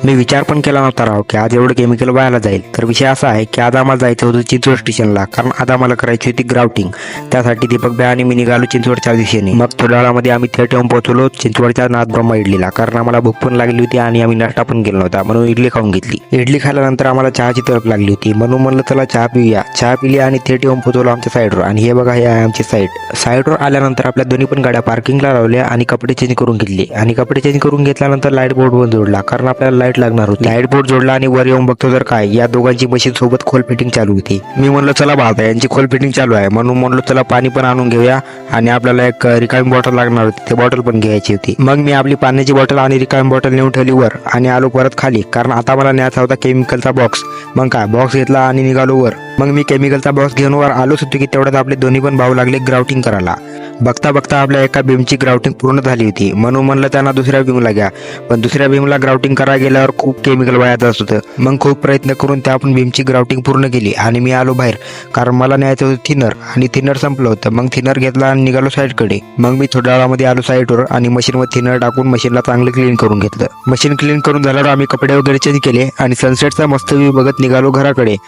मी विचार पण केला नव्हता राव की आज एवढं केमिकल व्हायला जाईल. तर विषय असा आहे की आज आम्हाला जायचं होतं चिंचवड स्टेशनला, कारण आज आम्हाला करायची होती ग्राउटिंग. त्यासाठी दीपक भाई आणि मी निघालो चिंचवडच्या दिशेने. मग थोड्या वेळामध्ये आम्ही थेट येऊन पोहोचलो चिंचवडच्या नाथब्रह्मा इडलीला, कारण आम्हाला भूक पण लागली होती आणि आम्ही नाश्ता पण केला नव्हता, म्हणून इडली खाऊन घेतली. इडली खाल्ल्यानंतर आम्हाला चहाची तळप लागली होती, म्हणून म्हणलं चला चहा पिऊया. चहा पिली आणि थेट येऊन पोहोचलो आमच्या साईडवर. आणि हे बघा, हे आहे आमची साईडवर आल्यानंतर आपल्या दोन्ही पण गाड्या पार्किंगला लावल्या आणि कपडे चेंज करून घेतले. आणि कपडे चेंज करून घेतल्यानंतर लाईट बोर्ड पण जोडला, कारण आपल्याला लाईट लागणार होती. लाईट बोर्ड जोडला आणि वर येऊन बघतो तर काय, या दोघांची मशीन सोबत खोल फिटिंग चालू होती. मी म्हणलं चला बाबा यांची खोल फिटिंग चालू आहे, म्हणून म्हणलो चला पाणी पण आणून घेऊया आणि आपल्याला एक रिकामी बॉटल लागणार होती, ते बॉटल पण घ्यायची होती. मग मी आपली पाण्याची बॉटल आणि रिकामी बॉटल नेऊन ठेवली वर आणि आलो परत खाली, कारण आता मला न्यायचा होता केमिकलचा बॉक्स. मग काय बॉक्स घेतला आणि निघालो वर. मग मी केमिकलचा बॉक्स घेऊन वर आलोच होतो की तेवढ्यात आपले दोन्ही पण भाऊ लागले ग्राउटिंग करायला. बघता बघता आपल्या एका बीमची ग्राउटिंग पूर्ण झाली होती, म्हणून म्हणलं त्यांना दुसऱ्या बीमला घ्या. पण दुसऱ्या बीमला ग्राउटिंग करायला गेल्यावर खूप केमिकल वाया जात होतं. मग खूप प्रयत्न करून त्या आपण बीमची ग्राउटिंग पूर्ण केली आणि मी आलो बाहेर, कारण मला न्यायचं होतं थिनर आणि थिनर संपलं होतं. मग थिनर घेतला आणि निघालो साईडकडे. मग मी थोड्या वेळामध्ये आलो साईडवर आणि मशीनवर थिनर टाकून मशीनला चांगलं क्लीन करून घेतलं. मशीन क्लीन करून झाल्यावर आम्ही कपडे वगैरे चेंज केले आणि सनसेटचा मस्त व्ह्यू बघत निघालो घराकडे.